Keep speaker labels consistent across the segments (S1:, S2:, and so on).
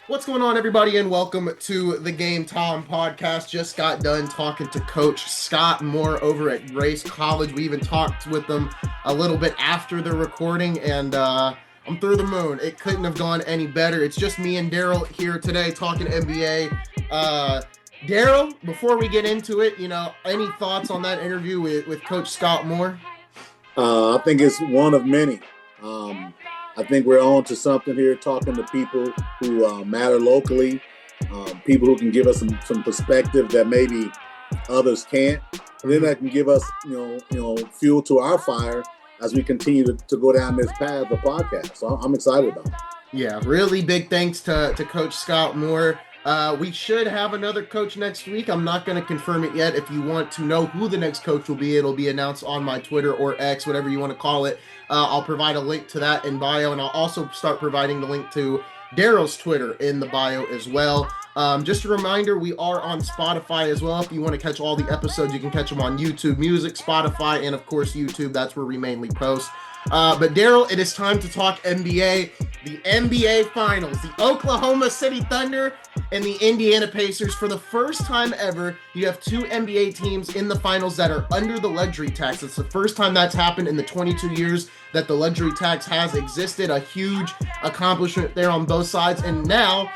S1: What's going on, everybody, and welcome to the Game Time podcast. Just got done talking to Coach Scott Moore over at Grace College. We even talked with them a little bit after the recording, and I'm through the moon. It couldn't have gone any better. It's just me and Darrel here today talking NBA. Darrel, before we get into it, any thoughts on that interview with Coach Scott Moore?
S2: I think it's one of many. I think we're on to something here, talking to people who matter locally, people who can give us some perspective that maybe others can't. And then that can give us, fuel to our fire as we continue to go down this path of podcast. So I'm excited about it.
S1: Yeah, really big thanks to Coach Scott Moore. We should have another coach next week. I'm not going to confirm it yet. If you want to know who the next coach will be, it'll be announced on my Twitter or X, whatever you want to call it. I'll provide a link to that in bio, and I'll also start providing the link to Darrel's Twitter in the bio as well. Just a reminder, we are on Spotify as well. If you want to catch all the episodes, you can catch them on YouTube Music, Spotify, and of course YouTube. That's where we mainly post. But Darrel, it is time to talk NBA. The NBA Finals. The Oklahoma City Thunder and the Indiana Pacers. For the first time ever, you have two NBA teams in the finals that are under the luxury tax. It's the first time that's happened in the 22 years that the luxury tax has existed. A huge accomplishment there on both sides. And now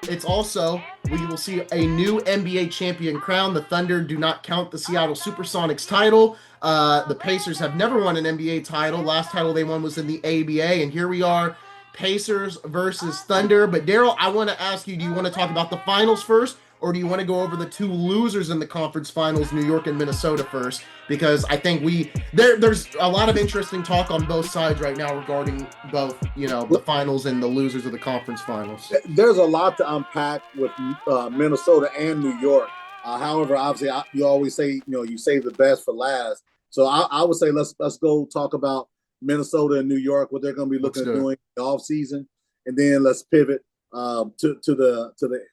S1: it's also, we will see a new NBA champion crown. The Thunder do not count the Seattle Supersonics title. The Pacers have never won an NBA title. Last title they won was in the ABA. And here we are, Pacers versus Thunder. But Darrel, I want to ask you, do you want to talk about the finals first, or do you want to go over the two losers in the conference finals, New York and Minnesota, first? Because I think there's a lot of interesting talk on both sides right now regarding both, the finals and the losers of the conference finals.
S2: There's a lot to unpack with Minnesota and New York. However, obviously, you always say, you save the best for last. So I would say let's go talk about Minnesota and New York, what they're going to be looking at doing in the off season, and then let's pivot to the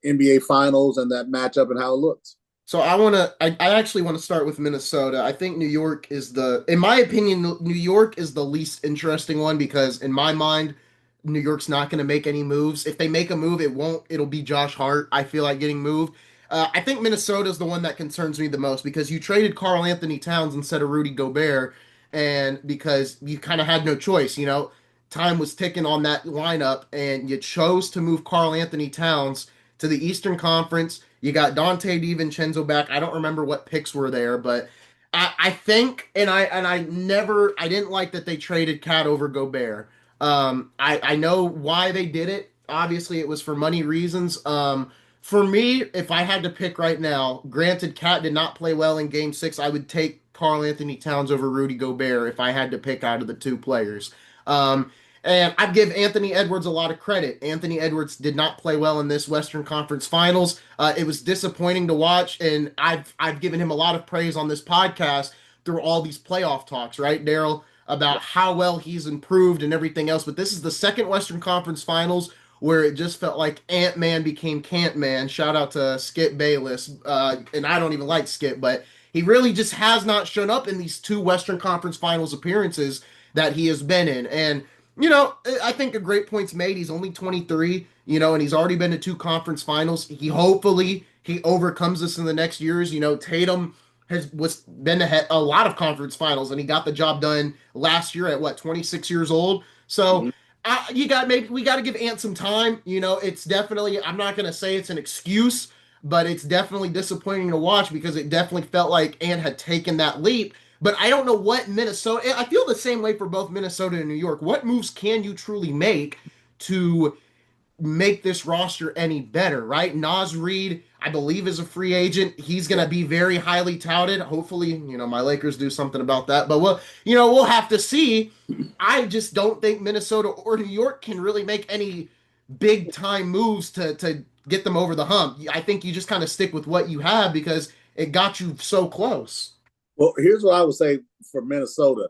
S2: NBA Finals and that matchup and how it looks.
S1: So I actually want to start with Minnesota. I think New York in my opinion, New York is the least interesting one because in my mind, New York's not going to make any moves. If they make a move, it'll be Josh Hart. I feel like getting moved. I think Minnesota is the one that concerns me the most because you traded Karl Anthony Towns instead of Rudy Gobert, and because you kind of had no choice, time was ticking on that lineup, and you chose to move Karl Anthony Towns to the Eastern Conference. You got Dante DiVincenzo back. I don't remember what picks were there, but I think, and I didn't like that they traded Cat over Gobert. I know why they did it. Obviously, it was for money reasons. For me, if I had to pick right now, granted, Cat did not play well in Game 6, I would take Karl Anthony Towns over Rudy Gobert if I had to pick out of the two players. And I'd give Anthony Edwards a lot of credit. Anthony Edwards did not play well in this Western Conference Finals. It was disappointing to watch, and I've given him a lot of praise on this podcast through all these playoff talks, right, Darrel, about how well he's improved and everything else. But this is the second Western Conference Finals where it just felt like Ant-Man became Cant-Man. Shout out to Skip Bayless. And I don't even like Skip, but he really just has not shown up in these two Western Conference Finals appearances that he has been in. And, I think a great point's made. He's only 23, and he's already been to two conference finals. He overcomes this in the next years. Tatum was been ahead a lot of conference finals, and he got the job done last year at 26 years old. So we got to give Ant some time. It's definitely, I'm not going to say it's an excuse, but it's definitely disappointing to watch because it definitely felt like Ant had taken that leap. But I don't know what Minnesota, I feel the same way for both Minnesota and New York. What moves can you truly make to make this roster any better, right? Naz Reid, I believe, is a free agent. He's going to be very highly touted. Hopefully, my Lakers do something about that. But we'll have to see. I just don't think Minnesota or New York can really make any big time moves to get them over the hump. I think you just kind of stick with what you have because it got you so close.
S2: Well, here's what I would say for Minnesota.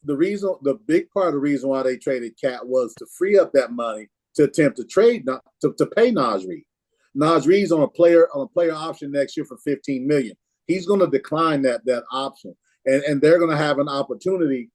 S2: The big part of the reason why they traded Cat was to free up that money to attempt to trade to pay Naz Reid. Naz Reid's on a player option next year for $15 million. He's going to decline that option, and they're going to have an opportunity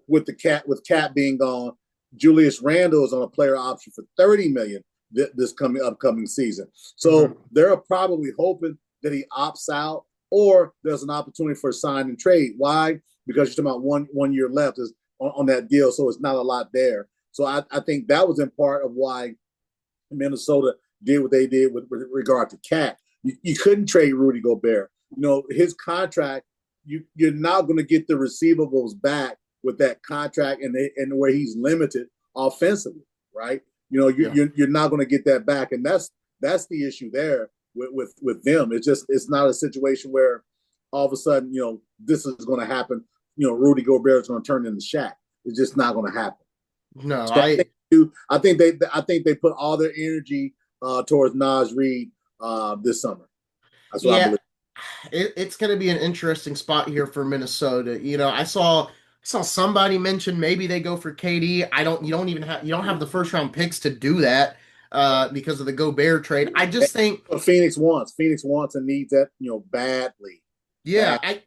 S2: with Cat being gone. Julius Randle is on a player option for $30 million. this coming upcoming season. So
S1: Mhm.
S2: they're probably hoping that he opts out, or there's an opportunity for a sign and trade. Why? Because you're talking about one year left is on that deal, so it's not a lot there. So I think that was in part of why Minnesota did what they did with regard to Cat. You couldn't trade Rudy Gobert. His contract, you're not going to get the receivables back with that contract and where he's limited offensively, right?
S1: Yeah.
S2: You're not going to get that back, and that's the issue there with them. It's not a situation where all of a sudden this is going to happen. Rudy Gobert is going to turn into Shaq. It's just not going to happen.
S1: No,
S2: So I think they put all their energy towards Nas Reed this summer. That's what I
S1: yeah,
S2: believe.
S1: it's going to be an interesting spot here for Minnesota. I saw somebody mention maybe they go for KD. You don't have the first round picks to do that because of the Gobert trade. I just think,
S2: What Phoenix wants and needs that badly,
S1: yeah,
S2: bad.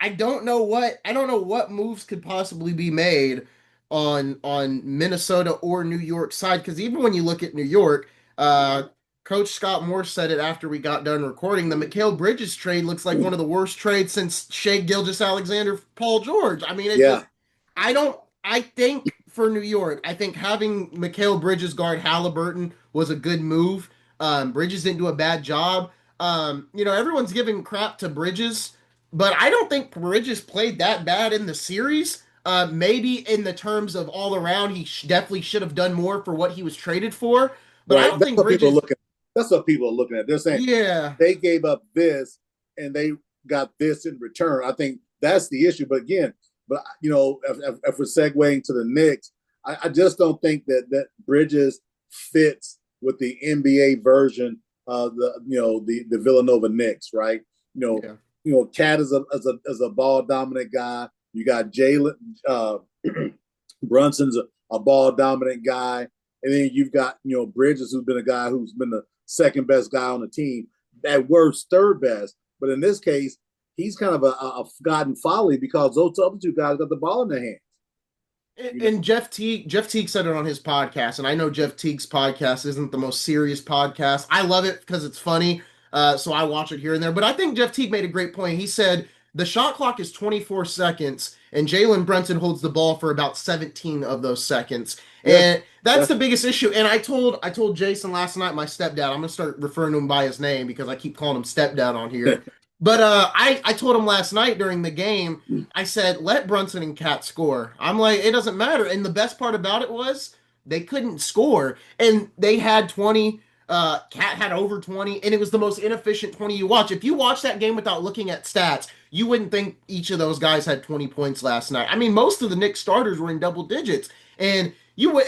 S1: I don't know what moves could possibly be made on Minnesota or New York side, because even when you look at New York, uh Coach Scott Moore said it after we got done recording. The Mikal Bridges trade looks like one of the worst trades since Shea Gilgeous-Alexander, Paul George. I mean,
S2: Yeah,
S1: I don't. I think for New York, I think having Mikal Bridges guard Halliburton was a good move. Bridges didn't do a bad job. Everyone's giving crap to Bridges, but I don't think Bridges played that bad in the series. Maybe in the terms of all around, he definitely should have done more for what he was traded for. But I
S2: right.
S1: don't
S2: That's
S1: think
S2: what people are
S1: Bridges.
S2: looking. That's what people are looking at. They're saying
S1: Yeah,
S2: they gave up this and they got this in return. I think that's the issue. But again, if we're segueing to the Knicks, I just don't think that Bridges fits with the NBA version of the Villanova Knicks, right? You know,
S1: yeah.
S2: Cat is a ball dominant guy. You got Jalen Brunson's a ball dominant guy, and then you've got Bridges, who's been a guy who's been the second best guy on the team, at worst third best. But in this case, he's kind of a forgotten folly because those other two guys got the ball in their hands. You know,
S1: And Jeff Teague said it on his podcast, and I know Jeff Teague's podcast isn't the most serious podcast. I love it because it's funny, so I watch it here and there. But I think Jeff Teague made a great point. He said the shot clock is 24 seconds, and Jalen Brunson holds the ball for about 17 of those seconds,
S2: yeah,
S1: and that's
S2: yeah,
S1: the biggest issue. And I told Jason last night, my stepdad. I'm gonna start referring to him by his name because I keep calling him stepdad on here. But I told him last night during the game. I said, let Brunson and Cat score. I'm like, it doesn't matter. And the best part about it was they couldn't score. And they had 20. Cat had over 20. And it was the most inefficient 20 you watch. If you watch that game without looking at stats, you wouldn't think each of those guys had 20 points last night. I mean, most of the Knicks starters were in double digits. And you would,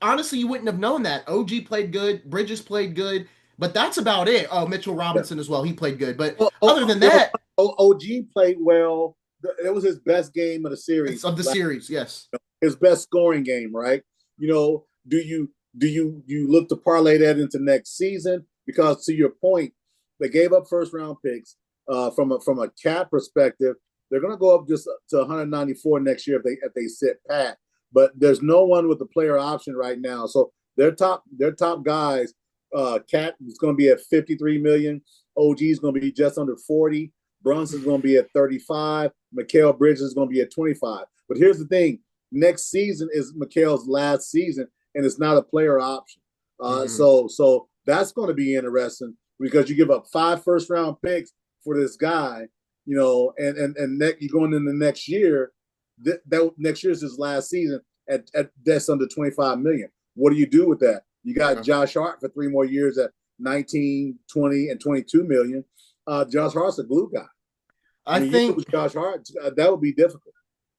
S1: honestly, you wouldn't have known that. OG played good. Bridges played good. But that's about it. Oh, Mitchell
S2: yeah.
S1: Robinson as well. He played good. But other
S2: Oh,
S1: than that,
S2: OG played well. It was his best game of the
S1: it's
S2: series.
S1: of the series, yes.
S2: His best scoring game, right? Do you look to parlay that into next season? Because to your point, they gave up first round picks. From a cap perspective, they're going to go up just to 194 next year if they sit pat. But there's no one with the player option right now. So their top guys, Cat is going to be at 53 million. OG is going to be just under 40. Brunson's going to be at 35. Mikal Bridges is going to be at 25. But here's the thing: next season is Mikal's last season, and it's not a player option.
S1: Mhm.
S2: So that's going to be interesting because you give up 5 first round picks for this guy, and you're going into next year. That next year is his last season at that's under 25 million. What do you do with that? You got
S1: Yeah.
S2: Josh Hart for 3 more years at 19, 20, and 22 million. Josh Hart's a glue guy. I
S1: I
S2: mean, you lose
S1: think,
S2: Josh Hart, that would be difficult.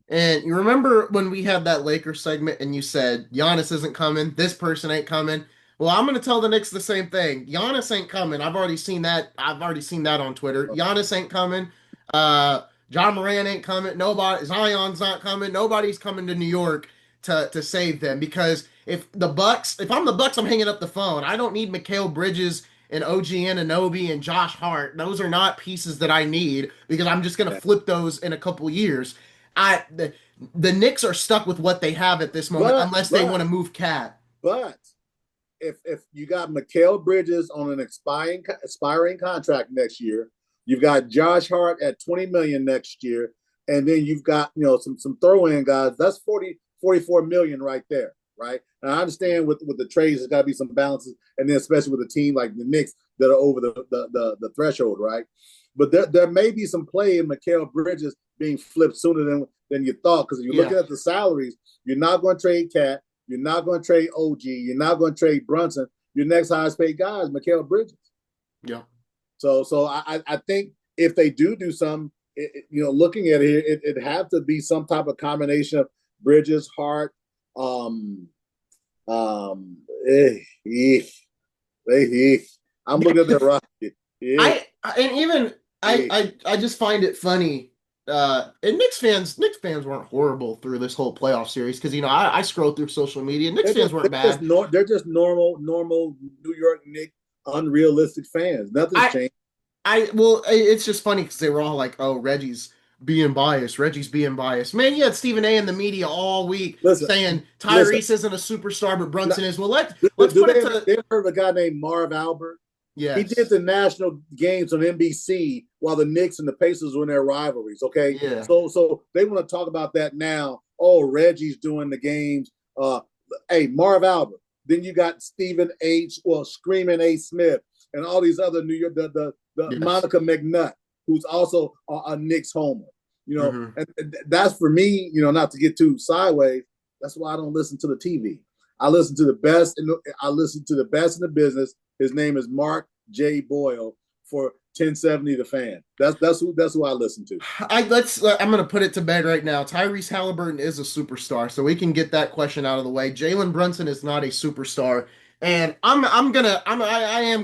S1: and you remember when we had that Lakers segment and you said Giannis isn't coming, this person ain't coming. Well, I'm gonna tell the Knicks the same thing. Giannis ain't coming. I've already seen that. I've already seen that on Twitter. Giannis ain't coming. Uh, John Moran ain't coming. Nobody. Zion's not coming. Nobody's coming to New York to save them because if I'm the Bucks, I'm hanging up the phone. I don't need Mikal Bridges and OG Anunoby and Josh Hart. Those are not pieces that I need because I'm just gonna
S2: Yeah.
S1: flip those in a couple years. I the Knicks are stuck with what they have at this moment
S2: But
S1: unless they want
S2: but
S1: to move Cat.
S2: but if you got Mikal Bridges on an expiring contract next year, you've got Josh Hart at 20 million next year, and then you've got some throw in guys. That's 44 million right there, right? And I understand with the trades, there's got to be some balances, and then especially with a team like the Knicks that are over the threshold, right? But there may be some play in Mikal Bridges being flipped sooner than you thought, because if you're
S1: Yeah,
S2: looking at the salaries, you're not going to trade Cat. You're not going to trade OG. You're not going to trade Brunson. Your next highest paid guy is Mikal Bridges.
S1: yeah.
S2: So I think if they do something, looking at it have to be some type of combination of Bridges, Hart, um, um, eh, eh, I'm looking at the rocket. Eh,
S1: And even
S2: eh.
S1: I just find it funny. And Knicks fans weren't horrible through this whole playoff series because I scroll through social media. Knicks fans weren't bad.
S2: They're just normal New York Knicks unrealistic fans. Nothing's
S1: I
S2: changed.
S1: well, it's just funny because they were all like, "Oh, Reggie's being biased. Reggie's being biased." Man, you had Stephen A. in the media all week
S2: Listen,
S1: saying
S2: listen.
S1: Tyrese isn't a superstar, but
S2: No,
S1: Brunson is. Well, let's
S2: do
S1: put it to
S2: they ever heard of a guy named Marv Albert? He did
S1: yes,
S2: the national games on NBC while the Knicks and the Pacers were in their rivalries. Okay,
S1: yeah,
S2: so they want to talk about that now. Oh, Reggie's doing the games. Hey, Marv Albert. Then you got Stephen H. Well, Screaming A. Smith, and all these other New York, the
S1: yes,
S2: Monica McNutt, who's also a Knicks homer.
S1: hmm
S2: And that's for me. Not to get too sideways. That's why I don't listen to the TV. I listen to the best, and I listen to the best in the business. His name is Mark J. Boyle for 1070 The Fan. That's who I listen to.
S1: I'm gonna put it to bed right now. Tyrese Halliburton is a superstar, so we can get that question out of the way. Jalen Brunson is not a superstar, and I am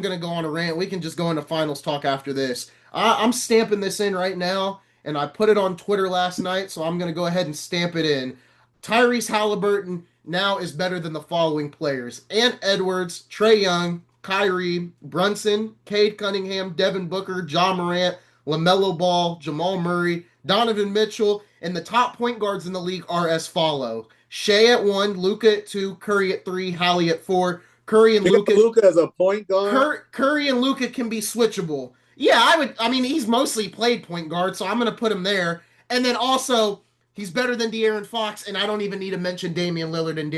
S1: gonna go on a rant. We can just go into finals talk after this. I'm stamping this in right now, and I put it on Twitter last night, so I'm gonna go ahead and stamp it in. Tyrese Halliburton now is better than the following players: Ant Edwards, Trae Young, Kyrie, Brunson, Cade Cunningham, Devin Booker, John Morant, LaMelo Ball, Jamal Murray, Donovan Mitchell, and the top point guards in the league are as follow: Shea at one, Luca at two, Curry at three, Hallie at four.
S2: You got Luca as a point guard.
S1: Curry and Luca can be switchable. Yeah, I would. I mean, he's mostly played point guard, so I'm going to put him there. And then also, he's better than De'Aaron Fox, and I don't even need to mention Damian Lillard and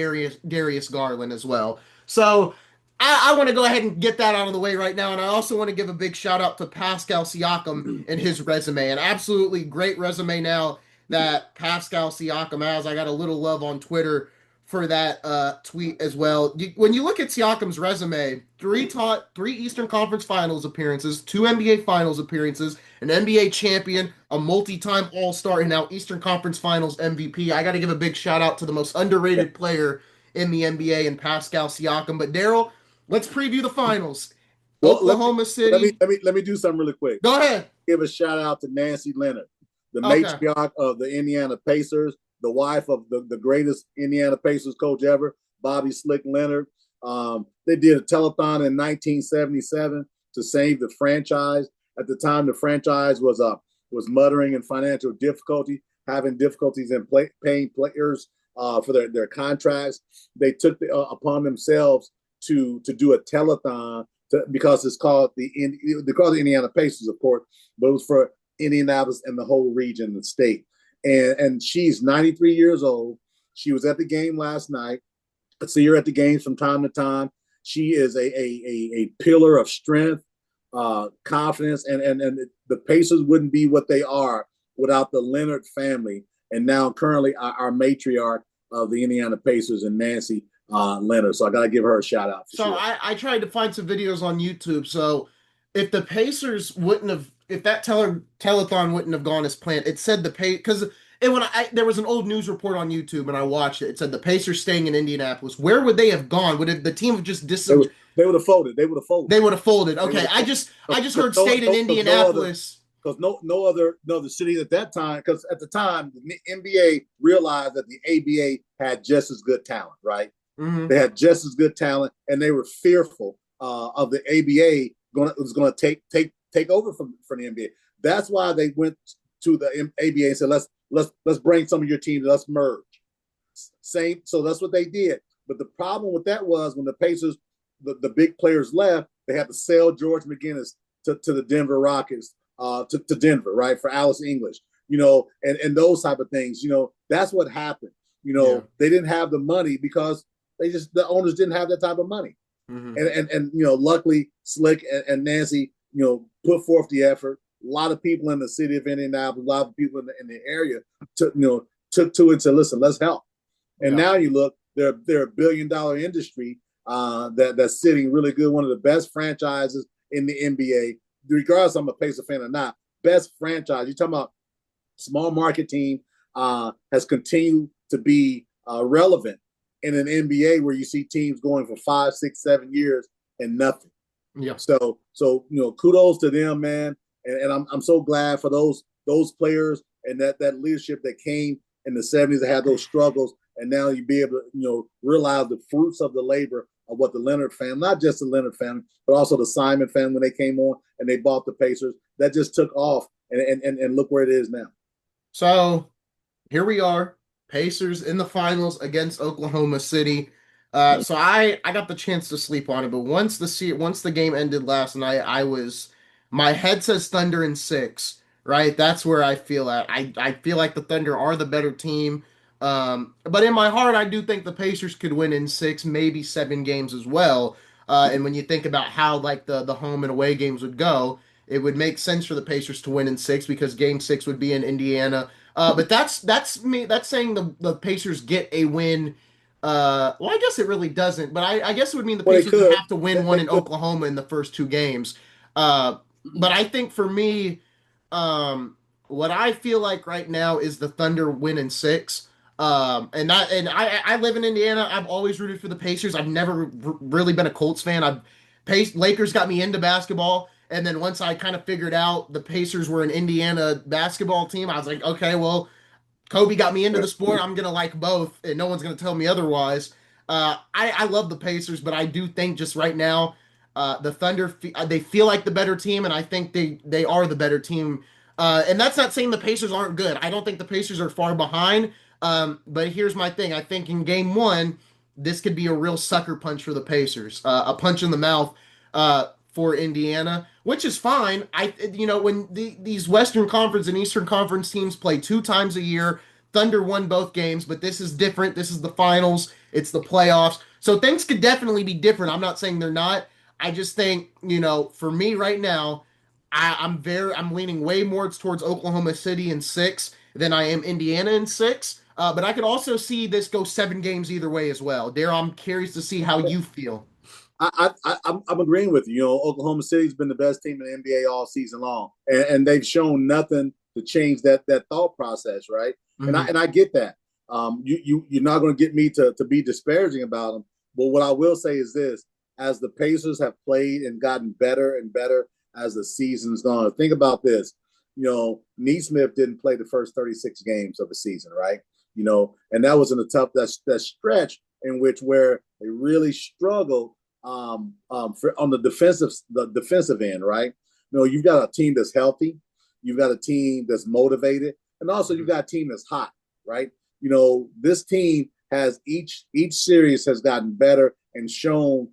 S1: Darius Garland as well. So I want to go ahead and get that out of the way right now. And I also want to give a big shout out to Pascal Siakam and his resume. An absolutely great resume now that Pascal Siakam has. I got a little love on Twitter for that tweet as well. When you look at Siakam's resume, three Eastern Conference Finals appearances, two NBA Finals appearances, an NBA champion, a multi-time All-Star, and now Eastern Conference Finals MVP. I got to give a big shout out to the most underrated player in the NBA and Pascal Siakam. But Darrel, let's preview the finals.
S2: Well,
S1: Oklahoma City.
S2: let me do something really quick.
S1: Go ahead.
S2: Give a shout out to Nancy Leonard, the
S1: Okay.
S2: matriarch of the Indiana Pacers, the wife of the greatest Indiana Pacers coach ever, Bobby Slick Leonard. They did a telethon in 1977 to save the franchise. At the time, the franchise was muttering in financial difficulty, having difficulties in paying players for their contracts. They took upon themselves to do a telethon because it's called they call the Indiana Pacers, of course, but it was for Indianapolis and the whole region, the state. And she's 93 years old. She was at the game last night. I see her at the games from time to time. She is a pillar of strength, confidence, and the Pacers wouldn't be what they are without the Leonard family. And now currently our matriarch of the Indiana Pacers and Nancy Leonard. So I got to give her a shout out for
S1: So
S2: sure.
S1: I tried to find some videos on YouTube. So if the Pacers wouldn't have, if that telethon wouldn't have gone as planned, it said the pay because there was an old news report on YouTube and I watched it. It said the Pacers staying in Indianapolis. Where would they have gone? The team have just
S2: They would they would have folded. They would have folded.
S1: they would have folded?
S2: They would
S1: Okay,
S2: have folded.
S1: I just
S2: Because
S1: heard stayed in
S2: no other
S1: Indianapolis.
S2: because no other city at that time, because at the time the NBA realized that the ABA had just as good talent, right?
S1: Hmm.
S2: They had just as good talent, and they were fearful of the ABA was going to take over from the NBA. That's why they went to the ABA and said, let's bring some of your teams, let's merge. Same, so that's what they did. But the problem with that was when the Pacers the big players left, they had to sell George McGinnis to the Denver Rockets, to Denver, right, for Alice English, and those type of things. That's what happened.
S1: Yeah.
S2: They didn't have the money because the owners didn't have that type of money.
S1: Hmm.
S2: And luckily Slick and Nancy, put forth the effort. A lot of people in the city of Indianapolis, a lot of people in the area took to it and said, listen, let's help. And
S1: Yeah.
S2: now you look, they're a $1 billion industry that's sitting really good. One of the best franchises in the NBA, regardless I'm a Pacer fan or not. Best franchise. You're talking about small market team, has continued to be relevant in an NBA where you see teams going for 5, 6, 7 years and nothing.
S1: Yeah.
S2: So kudos to them, man, and I'm so glad for those players and that leadership that came in the '70s that had those struggles, and now you be able to realize the fruits of the labor of what the Leonard family, not just the Leonard family, but also the Simon family when they came on and they bought the Pacers, that just took off, and look where it is now.
S1: So here we are, Pacers in the finals against Oklahoma City. So I got the chance to sleep on it, but once the game ended last night, my head says Thunder in six, right? That's where I feel at. I feel like the Thunder are the better team. But in my heart, I do think the Pacers could win in six, maybe 7 games as well. And when you think about how like the home and away games would go, it would make sense for the Pacers to win in six because game six would be in Indiana. But that's me. That's saying the Pacers get a win. Well, I guess it really doesn't. But I guess it would mean the
S2: Well, they
S1: Pacers would
S2: could,
S1: have to win one
S2: they
S1: in
S2: could.
S1: Oklahoma in the first 2 games. Uh, but I think for me, what I feel like right now is the Thunder win in six. And I live in Indiana. I've always rooted for the Pacers. I've never really been a Colts fan. Lakers got me into basketball. And then once I kind of figured out the Pacers were an Indiana basketball team, I was like, okay, well, Kobe got me into the sport. I'm gonna like both, and no one's gonna tell me otherwise. I love the Pacers, but I do think just right now, the Thunder they feel like the better team, and I think they are the better team. And that's not saying the Pacers aren't good. I don't think the Pacers are far behind. But here's my thing. I think in game one, this could be a real sucker punch for the Pacers, a punch in the mouth for Indiana, which is fine. When these Western Conference and Eastern Conference teams play 2 times a year, Thunder won both games, but this is different. This is the finals. It's the playoffs. So things could definitely be different. I'm not saying they're not. I just think, for me right now, I'm leaning way more towards Oklahoma City in six than I am Indiana in six. But I could also see this go 7 games either way as well. Darrel, I'm curious to see how you feel.
S2: I'm agreeing with you. Oklahoma City's been the best team in the NBA all season long, and they've shown nothing to change that thought process, right? And I
S1: Hmm.
S2: and I get that. You're not going to get me to be disparaging about them, but what I will say is this: as the Pacers have played and gotten better and better as the season's gone, think about this. Neesmith didn't play the first 36 games of the season, right? And that was in a tough that stretch in which where they really struggled on the defensive end, right? You've got a team that's healthy, you've got a team that's motivated, and also you've got a team that's hot, right? This team has each series has gotten better and shown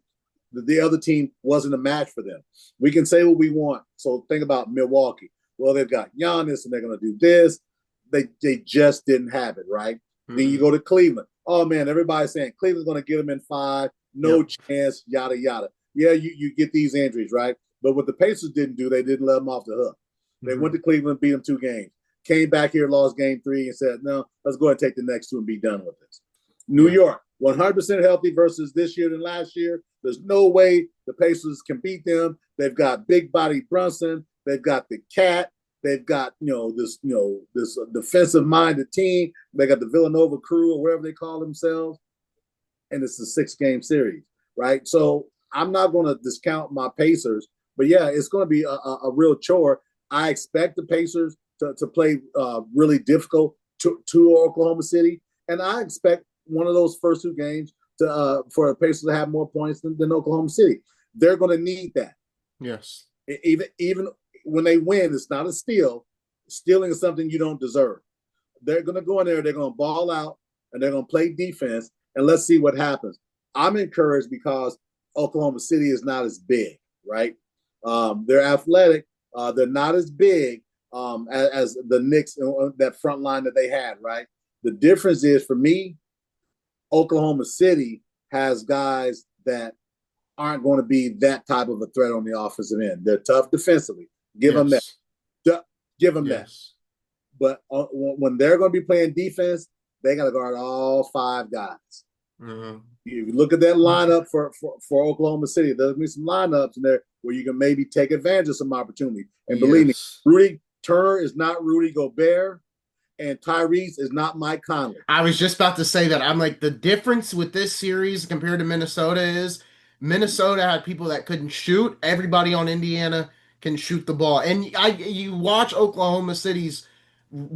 S2: that the other team wasn't a match for them. We can say what we want. So think about Milwaukee. Well, they've got Giannis and they're going to do this. They just didn't have it, right? Then you
S1: Hmm.
S2: go to Cleveland. Oh man, everybody's saying Cleveland's going to get them in 5. No
S1: Yep.
S2: chance, yada yada. Yeah, you get these injuries, right? But what the Pacers didn't do, they didn't let them off the hook. They
S1: Hmm.
S2: went to Cleveland, beat them 2 games. Came back here, lost game 3, and said, no, let's go ahead and take the next 2 and be done with this. New
S1: Yeah.
S2: York, 100% healthy versus this year than last year. There's no way the Pacers can beat them. They've got big body Brunson. They've got the cat. They've got this defensive minded team. They got the Villanova crew or whatever they call themselves, and it's a 6 game series, right? So I'm not going to discount my Pacers, but yeah, it's going to be a real chore. I expect the Pacers to play really difficult to Oklahoma City, and I expect one of those first 2 games for the Pacers to have more points than Oklahoma City. They're going to need that.
S1: Yes.
S2: Even when they win, it's not a steal. Stealing is something you don't deserve. They're going to go in there, they're going to ball out, and they're going to play defense, and let's see what happens. I'm encouraged because Oklahoma City is not as big, right? They're athletic. They're not as big as the Knicks, that front line that they had, right? The difference is for me, Oklahoma City has guys that aren't going to be that type of a threat on the offensive end. They're tough defensively. Give them that.
S1: Yes.
S2: Give them that.
S1: Yes.
S2: But when they're going to be playing defense, they got to guard all five guys.
S1: Mm-hmm.
S2: If you look at that lineup for Oklahoma City, there's going to be some lineups in there where you can maybe take advantage of some opportunity. And believe me,
S1: Yes.
S2: Rudy Turner is not Rudy Gobert, and Tyrese is not Mike Conley.
S1: I was just about to say that. I'm like, the difference with this series compared to Minnesota is Minnesota had people that couldn't shoot. Everybody on Indiana can shoot the ball. And you watch Oklahoma City's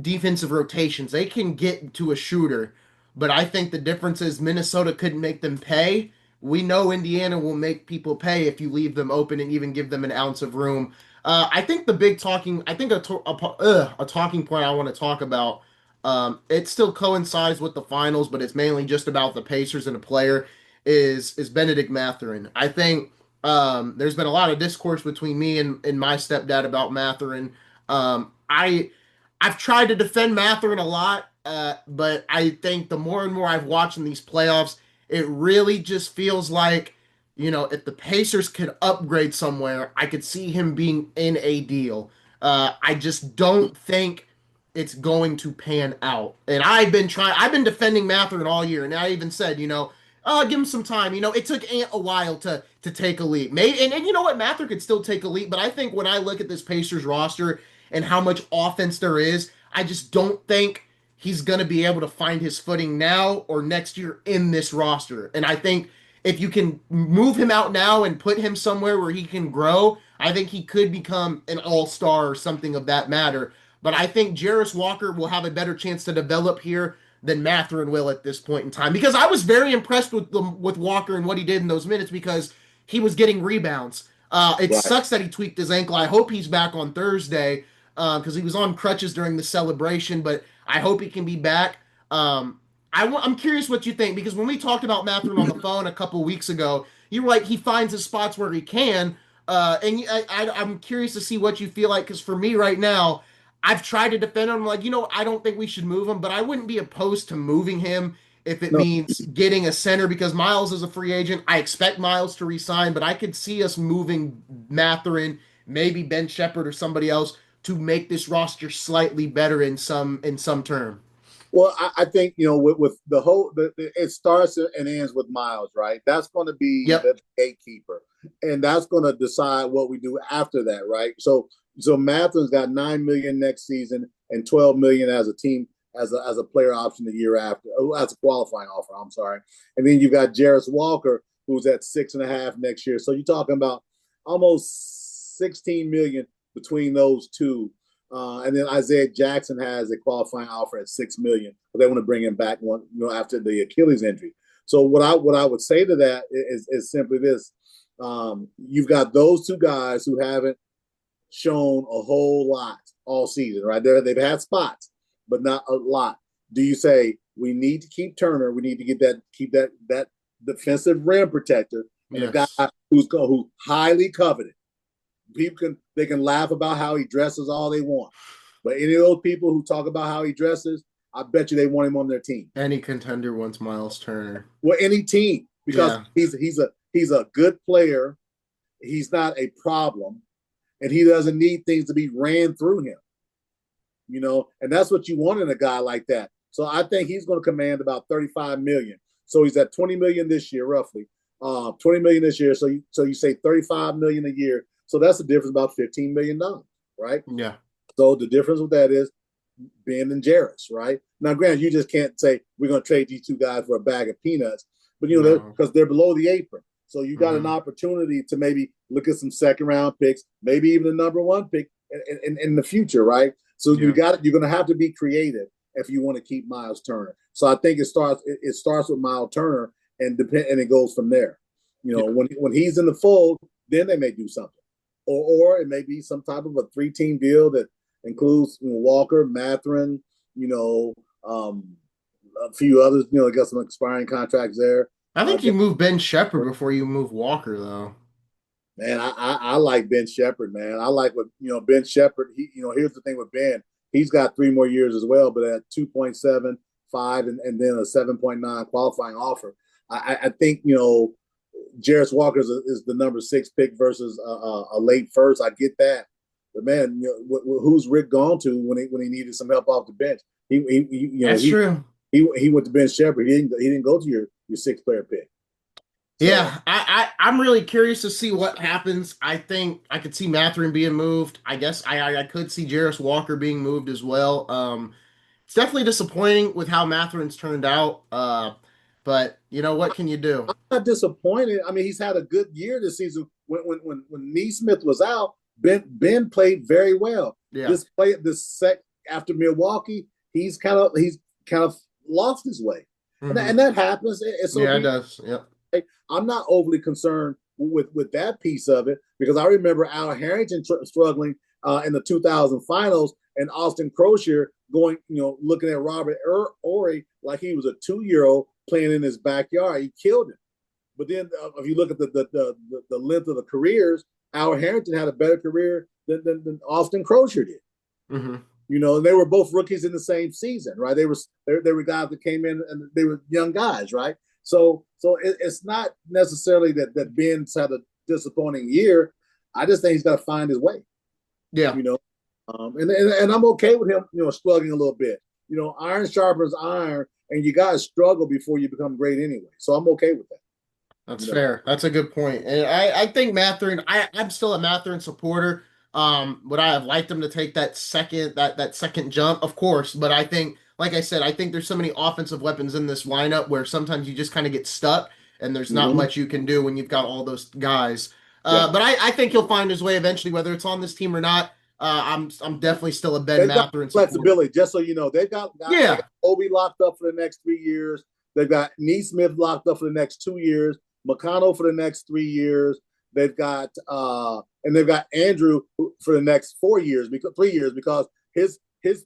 S1: defensive rotations, they can get to a shooter. But I think the difference is Minnesota couldn't make them pay. We know Indiana will make people pay if you leave them open and even give them an ounce of room. I think the big talking, I think a talking point I want to talk about, it still coincides with the finals, but it's mainly just about the Pacers and a player is Benedict Mathurin. I think there's been a lot of discourse between me and my stepdad about Mathurin. I've tried to defend Mathurin a lot, but I think the more and more I've watched in these playoffs, it really just feels like, if the Pacers could upgrade somewhere, I could see him being in a deal. I just don't think it's going to pan out. And I've been defending Mathurin all year, and I even said, oh, give him some time. It took Ant a while to take a leap. Maybe, and you know what, Mathurin could still take a leap, but I think when I look at this Pacers roster and how much offense there is, I just don't think he's going to be able to find his footing now or next year in this roster. And I think if you can move him out now and put him somewhere where he can grow, I think he could become an all-star or something of that matter. But I think Jarris Walker will have a better chance to develop here than Mathurin will at this point in time. Because I was very impressed with Walker and what he did in those minutes because he was getting rebounds. It
S2: Right.
S1: sucks that he tweaked his ankle. I hope he's back on Thursday because he was on crutches during the celebration, but I hope he can be back. I'm curious what you think because when we talked about Mathurin on the phone a couple weeks ago, you were like he finds his spots where he can, I'm curious to see what you feel like because for me right now, I've tried to defend him. I'm like, I don't think we should move him, but I wouldn't be opposed to moving him if it
S2: No,
S1: means getting a center because Miles is a free agent. I expect Miles to resign, but I could see us moving Mathurin, maybe Ben Shepherd or somebody else to make this roster slightly better in some term.
S2: well, I think with the whole, it starts and ends with Miles, right? That's going to be
S1: Yep.
S2: the gatekeeper, and that's going to decide what we do after that, right? So Matthew's got 9 million next season and 12 million as a team as a player option the year after, as a qualifying offer. I'm sorry, and then you've got Jarris Walker who's at 6.5 next year. So you're talking about almost 16 million between those two. And then Isaiah Jackson has a qualifying offer at 6 million, but they want to bring him back after the Achilles injury. So what I would say to that is simply this: you've got those two guys who haven't shown a whole lot all season, right? They've had spots, but not a lot. Do you say we need to keep Turner? We need to keep that defensive rim protector and a guy
S1: Yes.
S2: who's highly coveted. They can laugh about how he dresses all they want, but any of those people who talk about how he dresses, I bet you they want him on their team.
S1: Any contender wants Miles Turner.
S2: Well, any team because
S1: Yeah.
S2: he's a good player. He's not a problem, and he doesn't need things to be ran through him. And that's what you want in a guy like that. So I think he's going to command about 35 million. So he's at 20 million this year, roughly. 20 million this year. So you say 35 million a year. So that's the difference about $15 million, right?
S1: Yeah.
S2: So the difference with that is Ben and Jarris, right? Now, granted, you just can't say we're going to trade these two guys for a bag of peanuts, but
S1: No.
S2: because they're below the apron. So you got an
S1: Hmm.
S2: opportunity to maybe look at some second round picks, maybe even a number one pick in the future, right? So you're
S1: Yeah.
S2: going to have to be creative if you want to keep Miles Turner. So I think it starts with Miles Turner and it goes from there.
S1: Yeah.
S2: When he's in the fold, then they may do something, or it may be some type of a 3-team deal that includes Walker, Mathurin, a few others. Got some expiring contracts there.
S1: I think you move Ben Shepherd before you move Walker, though.
S2: Man, I like Ben Shepherd, man. I like what Ben Shepherd. Here's the thing with Ben. He's got 3 more years as well, but at 2.75 and then a 7.9 qualifying offer. I think Jarris Walker is the number 6 pick versus a late first. I get that, but man, who's Rick gone to when he needed some help off the bench? He
S1: That's true.
S2: he went to Ben Shepherd. He didn't go to your 6 player pick. So
S1: Yeah, I'm really curious to see what happens. I think I could see Mathurin being moved. I guess I could see Jarris Walker being moved as well. It's definitely disappointing with how Mathurin's turned out. But you know what can you do?
S2: I'm not disappointed. I mean, he's had a good year this season. When Neesmith was out, Ben played very well.
S1: Yeah.
S2: This sec after Milwaukee, he's kind of lost his way, and
S1: Hmm.
S2: that happens. And so
S1: Yeah, it
S2: be
S1: does. Yep.
S2: I'm not overly concerned with that piece of it because I remember Al Harrington struggling in the 2000 finals and Austin Crozier going, looking at Robert Ory like he was a 2-year old playing in his backyard. He killed him. But then if you look at the length of the careers, Al Harrington had a better career than Austin Crozier did.
S1: Hmm.
S2: And they were both rookies in the same season, right? They were guys that came in and they were young guys, right? So it's not necessarily that Ben's had a disappointing year. I just think he's got to find his way,
S1: Yeah.
S2: you know. And I'm okay with him, struggling a little bit. Iron sharpens iron, and you got to struggle before you become great anyway. So I'm okay with that.
S1: That's
S2: You know,
S1: fair. That's a good point. And I think Mathurin, I'm still a Mathurin supporter. Would I have liked him to take that second jump? Of course. But I think, like I said, I think there's so many offensive weapons in this lineup where sometimes you just kind of get stuck and there's not
S2: mm-hmm.
S1: much you can do when you've got all those guys.
S2: Yeah,
S1: But I think he'll find his way eventually, whether it's on this team or not. I'm definitely still a Ben
S2: they've got
S1: Mathurin supporter.
S2: flexibility. Just so you know, they got
S1: Yeah.
S2: Obi locked up for the next 3 years. They've got Neesmith locked up for the next 2 years. McConnell for the next 3 years. They've got Andrew for the next 4 years, because 3 years, because his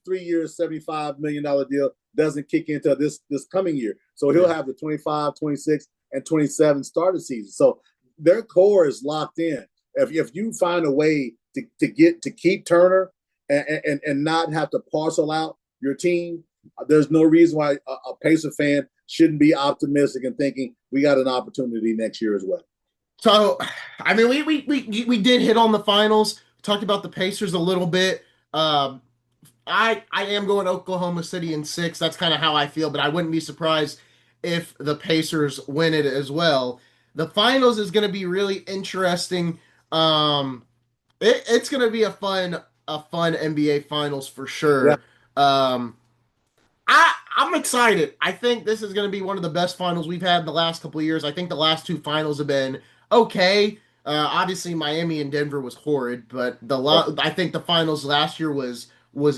S2: 3 years $75 million deal doesn't kick into this coming year. So he'll
S1: Yeah.
S2: have the 25, 26, and 27 starter season. So their core is locked in. If you find a way to keep Turner and not have to parcel out your team, there's no reason why a Pacer fan shouldn't be optimistic and thinking we got an opportunity next year as well.
S1: So, I mean, we did hit on the finals. Talked about the Pacers a little bit. Um, I am going Oklahoma City in 6. That's kind of how I feel, but I wouldn't be surprised if the Pacers win it as well. The finals is going to be really interesting. Um, it's going to be a fun NBA finals for
S2: Yeah,
S1: sure. Um, I'm excited. I think this is going to be one of the best finals we've had in the last couple of years. I think the last two finals have been okay. Obviously, Miami and Denver was horrid, but
S2: yeah,
S1: I think the finals last year was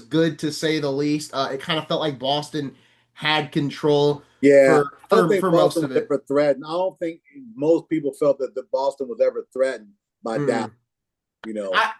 S1: good to say the least. It kind of felt like Boston had control
S2: yeah.
S1: for
S2: I don't
S1: for
S2: think
S1: for most
S2: Boston
S1: of
S2: was
S1: it.
S2: ever threatened. I don't think most people felt that Boston was ever threatened by Dallas.
S1: Mm.
S2: You know,
S1: I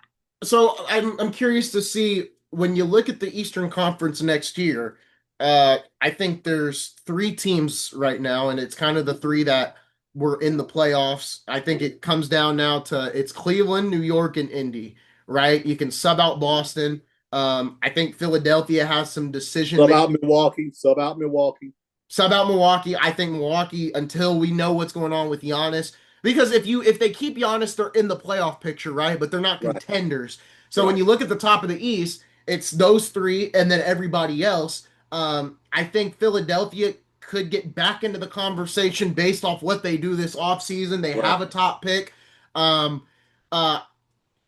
S1: so I'm curious to see when you look at the Eastern Conference next year. I think there's three teams right now, and it's kind of the three that were in the playoffs. I think it comes down now to it's Cleveland, New York, and Indy, right? You can sub out Boston. I think Philadelphia has some decision
S2: sub out
S1: making.
S2: Milwaukee, sub out Milwaukee.
S1: Sub out Milwaukee. I think Milwaukee until we know what's going on with Giannis. Because if they keep Giannis, they're in the playoff picture, right? But they're not
S2: Right,
S1: contenders. So when
S2: right.
S1: you look at the top of the East, it's those three and then everybody else. I think Philadelphia could get back into the conversation based off what they do this offseason. They
S2: Right.
S1: have a top pick. Um, uh,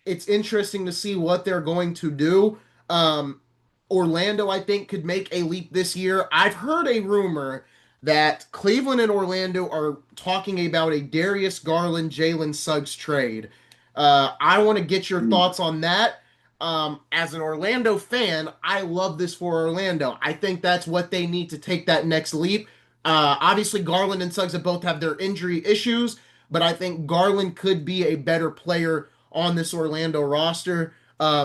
S1: it's interesting to see what they're going to do. Um, Orlando, I think, could make a leap this year. I've heard a rumor that Cleveland and Orlando are talking about a Darius Garland, Jalen Suggs trade. I want to get your
S2: Mm.
S1: thoughts on that. As an Orlando fan, I love this for Orlando. I think that's what they need to take that next leap. Obviously, Garland and Suggs have both have their injury issues, but I think Garland could be a better player on this Orlando roster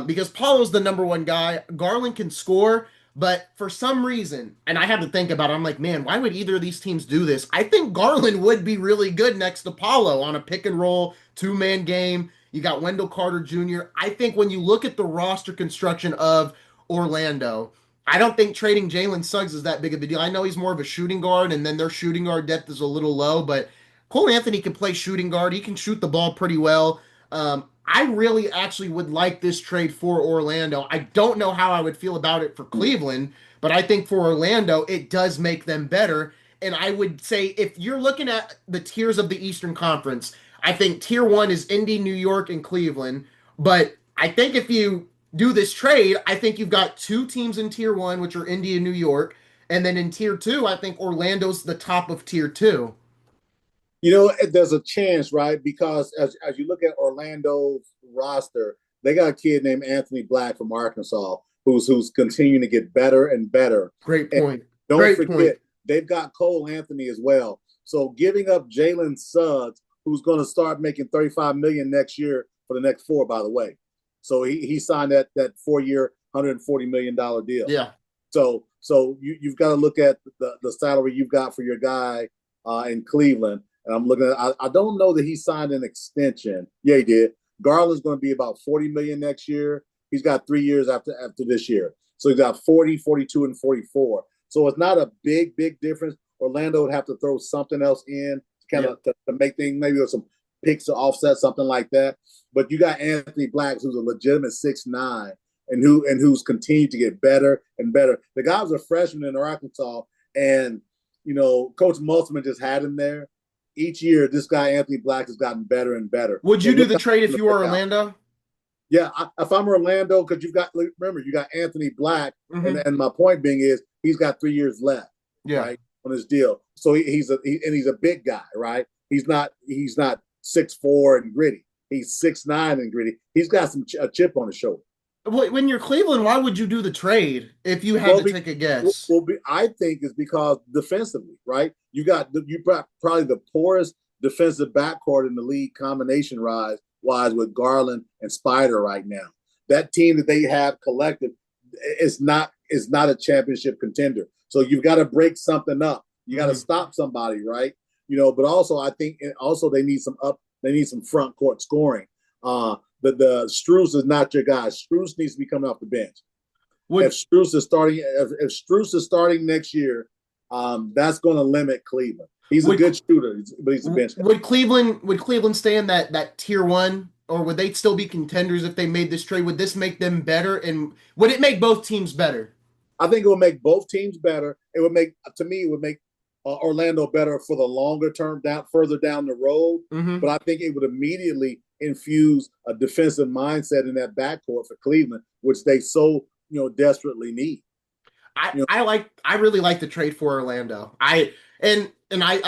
S1: because Paulo's the number one guy. Garland can score, But for some reason, and I had to think about it, I'm like, man, why would either of these teams do this? I think Garland would be really good next to Paulo on a pick and roll, two-man game. You got Wendell Carter Jr. I think when you look at the roster construction of Orlando, I don't think trading Jalen Suggs is that big of a deal. I know he's more of a shooting guard, and then their shooting guard depth is a little low, but Cole Anthony can play shooting guard. He can shoot the ball pretty well. I really actually would like this trade for Orlando. I don't know how I would feel about it for Cleveland, but I think for Orlando, it does make them better. And I would say if you're looking at the tiers of the Eastern Conference, I think tier one is Indy, New York, and Cleveland. But I think if you do this trade, I think you've got two teams in tier one, which are Indy and New York. And then in tier two, I think Orlando's the top of tier two.
S2: There's a chance, right? Because as you look at Orlando's roster, they got a kid named Anthony Black from Arkansas who's continuing to get better and better.
S1: Great
S2: And
S1: point.
S2: don't
S1: Great point.
S2: forget, they've got Cole Anthony as well. So giving up Jalen Suggs, who's going to start making 35 million next year for the next four, by the way. So he signed that 4 year, $140 million deal.
S1: Yeah.
S2: So you've got to look at the salary you've got for your guy in Cleveland. And I'm looking at, I don't know that he signed an extension. Yeah, he did. Garland's going to be about 40 million next year. He's got 3 years after this year. So he's got 40, 42, and 44. So it's not a big difference. Orlando would have to throw something else in to kind of to make things, maybe with some picks to offset something like that. But you got Anthony Black, who's a legitimate 6'9", and who's continued to get better and better. The guy was a freshman in Arkansas, and Coach Musselman just had him there. Each year, this guy Anthony Black has gotten better and better.
S1: Would you
S2: And
S1: do
S2: look
S1: the
S2: how
S1: trade
S2: it's
S1: if
S2: gonna
S1: you were
S2: work out.
S1: Orlando?
S2: Yeah, if I'm Orlando, because remember you got Anthony Black, and
S1: Hmm.
S2: and my point being is he's got 3 years left,
S1: Yeah.
S2: right, on his deal. So he's a big guy, right? He's not 6'4" and gritty. He's 6'9" and gritty. He's got a chip on his shoulder.
S1: When you're Cleveland, why would you do the trade if you had
S2: Well,
S1: to take a guess?
S2: I think it's because defensively, right? Probably the poorest defensive backcourt in the league combination wise with Garland and Spider right now. That team that they have collective is not a championship contender. So you've got to break something up. You got to
S1: Hmm.
S2: stop somebody, right? But also I think also they need some front court scoring. The Strus is not your guy. Strus needs to be coming off the bench.
S1: Would
S2: If Strus is starting next year, that's going to limit Cleveland. He's a
S1: would
S2: good shooter, but he's a bench guy.
S1: would Cleveland stay in that tier one, or would they still be contenders if they made this trade? Would this make them better, and would it make both teams better?
S2: I think it would make both teams better. It would make Orlando better for the longer term, further down the road.
S1: Hmm.
S2: But I think it would immediately infuse a defensive mindset in that backcourt for Cleveland, which they so desperately need.
S1: I
S2: You know,
S1: I like I really like the trade for Orlando. I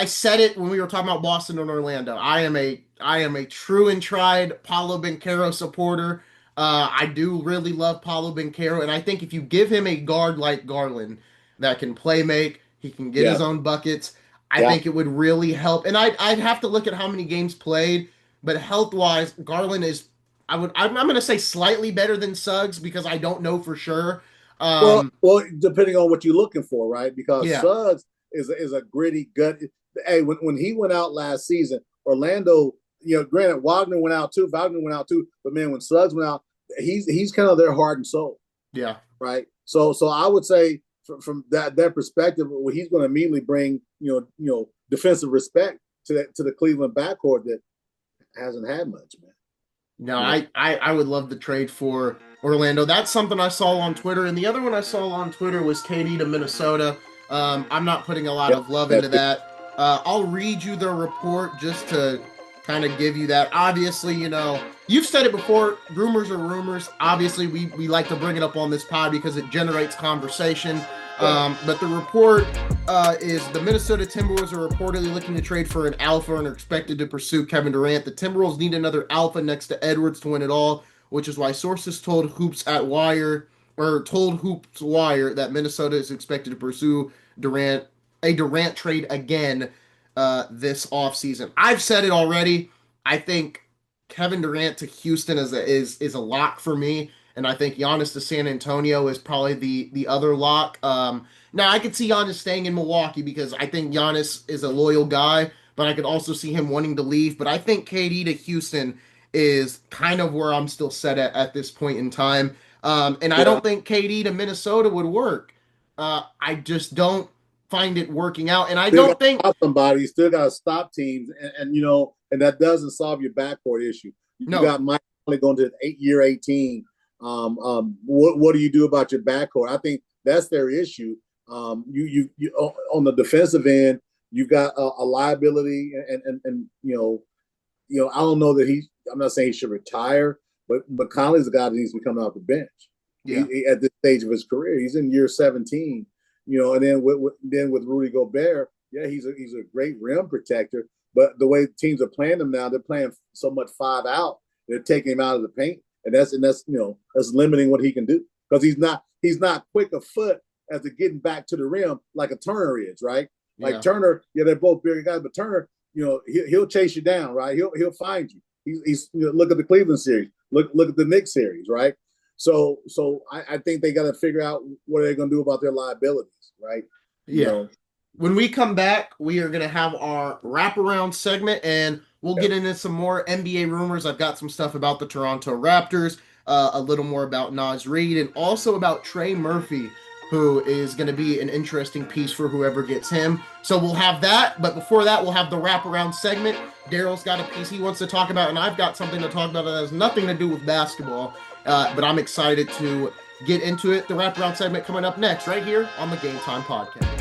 S1: said it when we were talking about Boston and Orlando. I am a true and tried Paulo Banchero supporter. I do really love Paulo Banchero, and I think if you give him a guard like Garland that can play make, he can get
S2: yeah,
S1: his own buckets. I
S2: yeah.
S1: think it would really help. And I'd have to look at how many games played, but health wise, Garland is I'm going to say slightly better than Suggs because I don't know for sure. Um,
S2: Well, depending on what you're looking for, right? Because
S1: yeah.
S2: Suggs is a gritty gut. Hey, when he went out last season, Orlando, granted Wagner went out too, but man, when Suggs went out, he's kind of their heart and soul,
S1: Yeah.
S2: right? So I would say from that perspective, well, he's going to immediately bring defensive respect to the Cleveland backcourt that hasn't had much, man.
S1: No,
S2: You know,
S1: I would love the trade for Orlando. That's something I saw on Twitter, and the other one I saw on Twitter was KD to Minnesota. I'm not putting a lot
S2: yeah,
S1: of love
S2: that's
S1: into that. I'll read you the report just to kind of give you that. Obviously, you've said it before. Rumors are rumors. Obviously, we like to bring it up on this pod because it generates conversation.
S2: right.
S1: But the report is the Minnesota Timberwolves are reportedly looking to trade for an alpha and are expected to pursue Kevin Durant. The Timberwolves need another alpha next to Edwards to win it all, which is why sources told Hoops Wire that Minnesota is expected to pursue a Durant trade again this offseason. I've said it already. I think Kevin Durant to Houston is a lock for me. and I think Giannis to San Antonio is probably the other lock. Now I could see Giannis staying in Milwaukee because I think Giannis is a loyal guy, but I could also see him wanting to leave. But I think KD to Houston is kind of where I'm still set at this point in time. And I
S2: Yeah,
S1: don't think KD to Minnesota would work. I just don't find it working out. And I
S2: still got
S1: don't
S2: to
S1: think,
S2: stop somebody. You still got to stop teams, and and that doesn't solve your backcourt issue. You
S1: no,
S2: got Mike Conley going to year 18. What do you do about your backcourt? I think that's their issue. You on the defensive end, you've got a liability, and I don't know that he. I'm not saying he should retire, but Conley's the guy that needs to be coming off the bench.
S1: yeah,
S2: At this stage of his career, he's in year 17. And then with Rudy Gobert, yeah, he's a great rim protector. But the way teams are playing him now, they're playing so much 5 out. They're taking him out of the paint, and that's limiting what he can do because he's not quick of foot as to getting back to the rim like a Turner is, right? Like
S1: yeah,
S2: Turner, yeah, they're both bigger guys, but Turner, he'll chase you down, right? He'll find you. He's look at the Cleveland series, look at the Knicks series, right? So I think they got to figure out what they're going to do about their liabilities, right? You
S1: yeah.
S2: know,
S1: When we come back, we are going to have our wraparound segment and we'll get into some more NBA rumors. I've got some stuff about the Toronto Raptors, a little more about Naz Reid, and also about Trey Murphy, who is going to be an interesting piece for whoever gets him. So we'll have that. But before that, we'll have the wraparound segment. Darrel's got a piece he wants to talk about, and I've got something to talk about that has nothing to do with basketball. But I'm excited to get into it. The wraparound segment coming up next, right here on the Game Time Podcast.